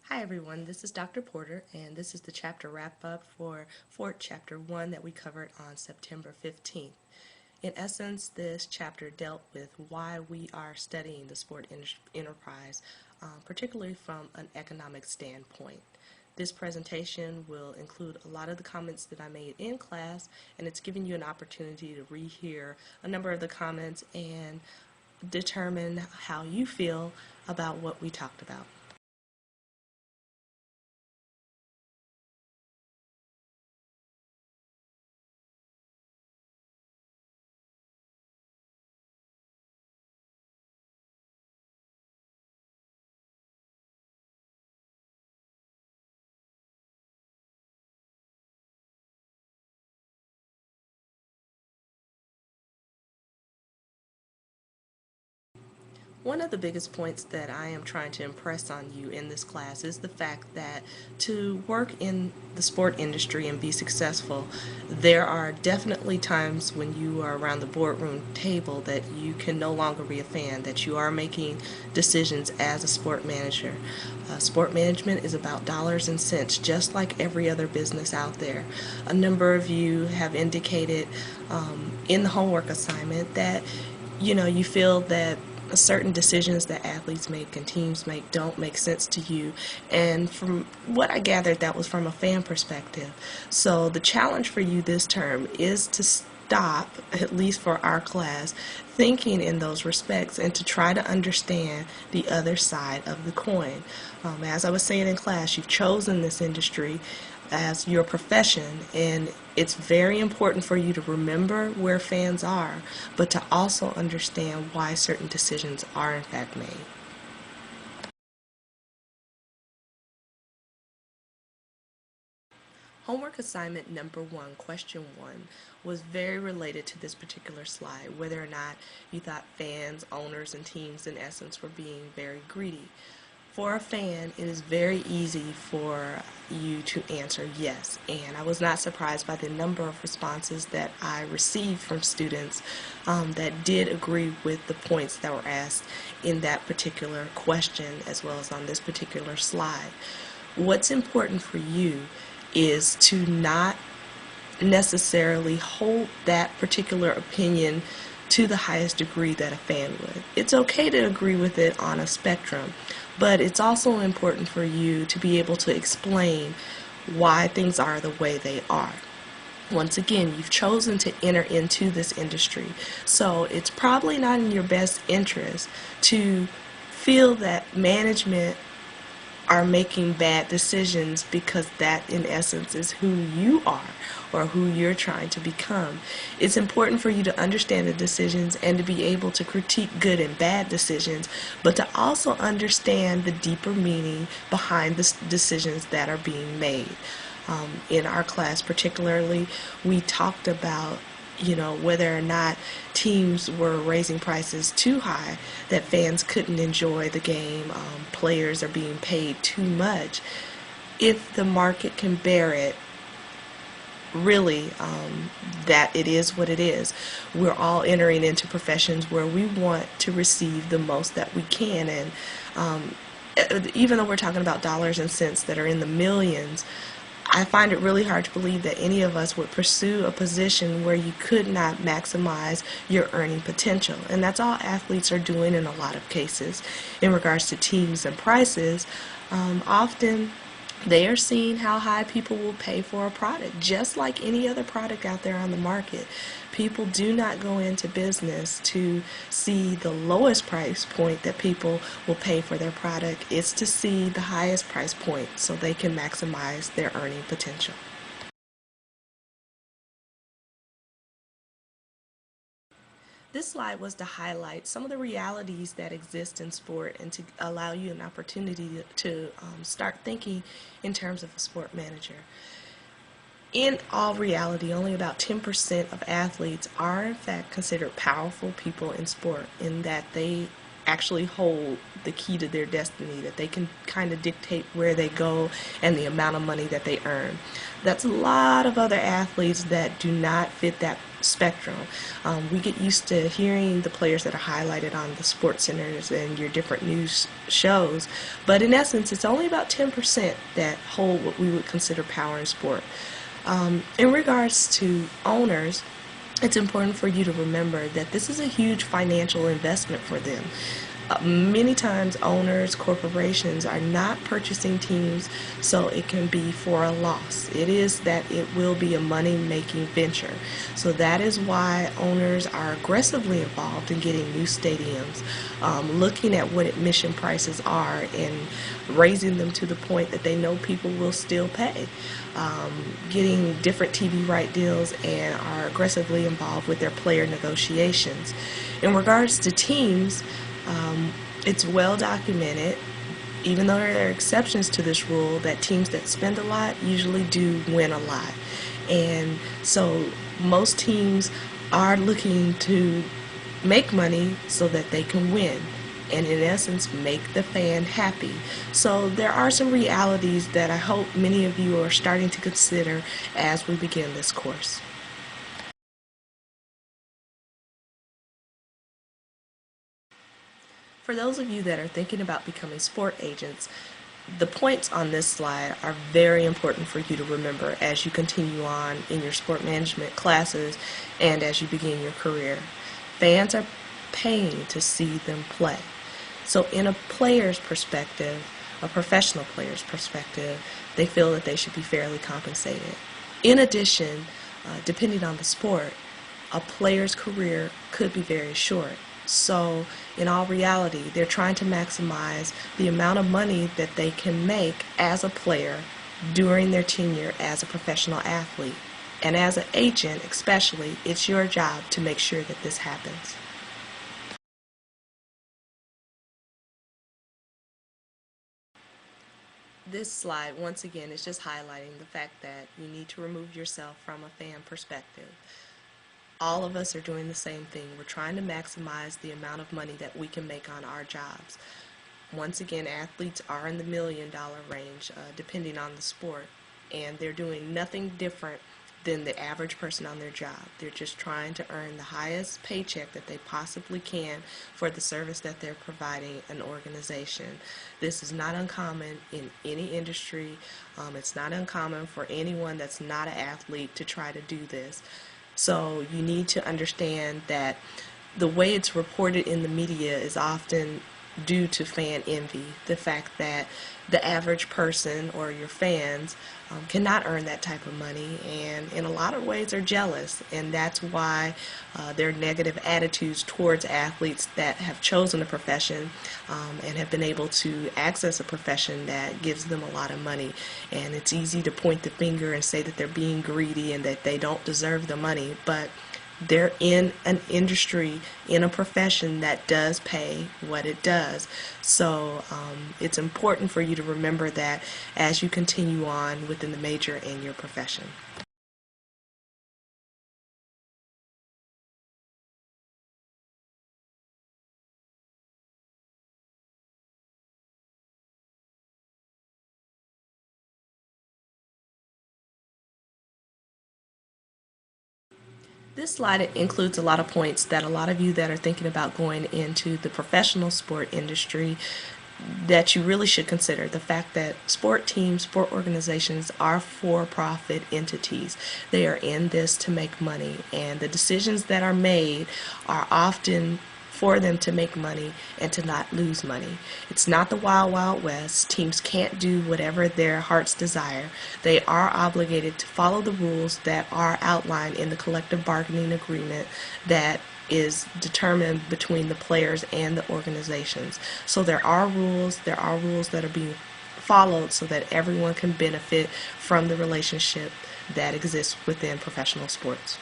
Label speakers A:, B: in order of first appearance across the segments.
A: Hi everyone, this is Dr. Porter, and this is the chapter wrap-up for Chapter 1 that we covered on September 15th. In essence, this chapter dealt with why we are studying the sport enterprise, particularly from an economic standpoint. This presentation will include a lot of the comments that I made in class, and it's giving you an opportunity to rehear a number of the comments and determine how you feel about what we talked about. One of the biggest points that I am trying to impress on you in this class is the fact that to work in the sport industry and be successful, there are definitely times when you are around the boardroom table that you can no longer be a fan, that you are making decisions as a sport manager. Sport management is about dollars and cents, just like every other business out there. A number of you have indicated in the homework assignment that you feel that certain decisions that athletes make and teams make don't make sense to you. And from what I gathered, that was from a fan perspective. So the challenge for you this term is to stop, at least for our class, thinking in those respects and to try to understand the other side of the coin. As I was saying in class, you've chosen this industry as your profession, and it's very important for you to remember where fans are, but to also understand why certain decisions are in fact made. Homework assignment number 1, question 1, was very related to this particular slide, whether or not you thought fans, owners, and teams in essence were being very greedy. For a fan, it is very easy for you to answer yes, and I was not surprised by the number of responses that I received from students that did agree with the points that were asked in that particular question as well as on this particular slide. What's important for you is to not necessarily hold that particular opinion to the highest degree that a fan would. It's okay to agree with it on a spectrum, but it's also important for you to be able to explain why things are the way they are. Once again, you've chosen to enter into this industry, so it's probably not in your best interest to feel that management are making bad decisions, because that in essence is who you are or who you're trying to become. It's important for you to understand the decisions and to be able to critique good and bad decisions, but to also understand the deeper meaning behind the decisions that are being made. In our class particularly, we talked about whether or not teams were raising prices too high, that fans couldn't enjoy the game, players are being paid too much. If the market can bear it, really, that it is what it is. We're all entering into professions where we want to receive the most that we can, and even though we're talking about dollars and cents that are in the millions, I find it really hard to believe that any of us would pursue a position where you could not maximize your earning potential. And that's all athletes are doing in a lot of cases. In regards to teams and prices, often they are seeing how high people will pay for a product, just like any other product out there on the market. People do not go into business to see the lowest price point that people will pay for their product. It's to see the highest price point so they can maximize their earning potential. This slide was to highlight some of the realities that exist in sport and to allow you an opportunity to start thinking in terms of a sport manager. In all reality, only about 10% of athletes are in fact considered powerful people in sport, in that they actually hold the key to their destiny, that they can kind of dictate where they go and the amount of money that they earn. That's a lot of other athletes that do not fit that spectrum. We get used to hearing the players that are highlighted on the sports centers and your different news shows, but in essence, it's only about 10% that hold what we would consider power in sport. In regards to owners, it's important for you to remember that this is a huge financial investment for them. Many times owners, corporations are not purchasing teams so it can be for a loss. It is that it will be a money-making venture. So that is why owners are aggressively involved in getting new stadiums, looking at what admission prices are and raising them to the point that they know people will still pay. Getting different TV right deals, and are aggressively involved with their player negotiations. In regards to teams, it's well documented, even though there are exceptions to this rule, that teams that spend a lot usually do win a lot. And so most teams are looking to make money so that they can win, and in essence make the fan happy. So there are some realities that I hope many of you are starting to consider as we begin this course. For those of you that are thinking about becoming sport agents, the points on this slide are very important for you to remember as you continue on in your sport management classes and as you begin your career. Fans are paying to see them play. So in a player's perspective, a professional player's perspective, they feel that they should be fairly compensated. In addition, depending on the sport, a player's career could be very short. So in all reality, they're trying to maximize the amount of money that they can make as a player during their tenure as a professional athlete. And as an agent especially, it's your job to make sure that this happens. This slide, once again, is just highlighting the fact that you need to remove yourself from a fan perspective. All of us are doing the same thing. We're trying to maximize the amount of money that we can make on our jobs. Once again, athletes are in the $1 million range, depending on the sport, and they're doing nothing different than the average person on their job. They're just trying to earn the highest paycheck that they possibly can for the service that they're providing an organization. This is not uncommon in any industry. It's not uncommon for anyone that's not an athlete to try to do this. So you need to understand that the way it's reported in the media is often due to fan envy, the fact that the average person or your fans cannot earn that type of money, and in a lot of ways are jealous, and that's why there are negative attitudes towards athletes that have chosen a profession and have been able to access a profession that gives them a lot of money. And it's easy to point the finger and say that they're being greedy and that they don't deserve the money, but they're in an industry, in a profession that does pay what it does. So it's important for you to remember that as you continue on within the major in your profession. This slide includes a lot of points that a lot of you that are thinking about going into the professional sport industry that you really should consider. The fact that sport teams, sport organizations are for-profit entities. They are in this to make money, and the decisions that are made are often for them to make money and to not lose money. It's not the wild, wild west. Teams can't do whatever their hearts desire. They are obligated to follow the rules that are outlined in the collective bargaining agreement that is determined between the players and the organizations. So there are rules that are being followed so that everyone can benefit from the relationship that exists within professional sports.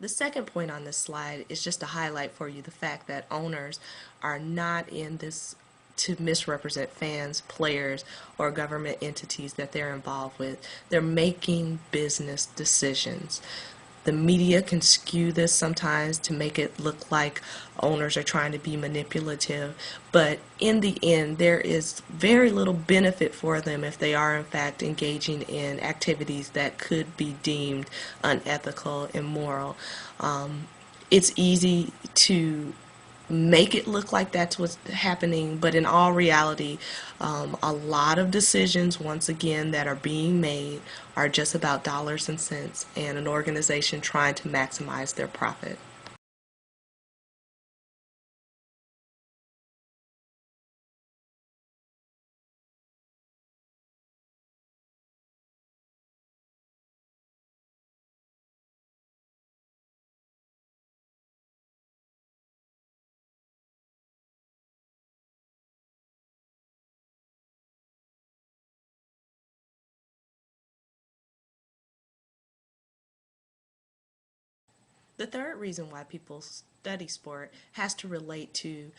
A: The second point on this slide is just to highlight for you the fact that owners are not in this to misrepresent fans, players, or government entities that they're involved with. They're making business decisions. The media can skew this sometimes to make it look like owners are trying to be manipulative, but in the end, there is very little benefit for them if they are in fact engaging in activities that could be deemed unethical, immoral. It's easy to make it look like that's what's happening, but in all reality, a lot of decisions, once again, that are being made are just about dollars and cents and an organization trying to maximize their profit. The third reason why people study sport has to relate to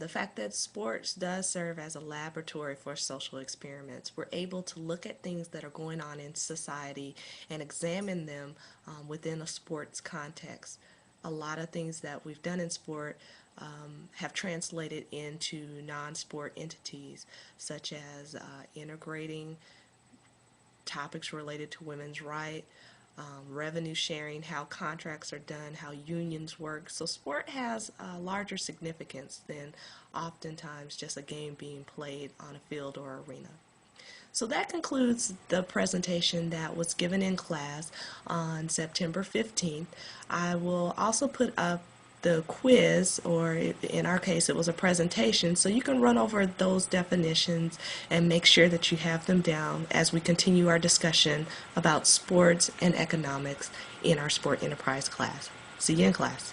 A: the fact that sports does serve as a laboratory for social experiments. We're able to look at things that are going on in society and examine them within a sports context. A lot of things that we've done in sport have translated into non-sport entities, such as integrating topics related to women's rights, revenue sharing, how contracts are done, how unions work. So sport has a larger significance than oftentimes just a game being played on a field or arena. So that concludes the presentation that was given in class on September 15th. I will also put up the quiz, or in our case it was a presentation, so you can run over those definitions and make sure that you have them down as we continue our discussion about sports and economics in our sport enterprise class. See you in class.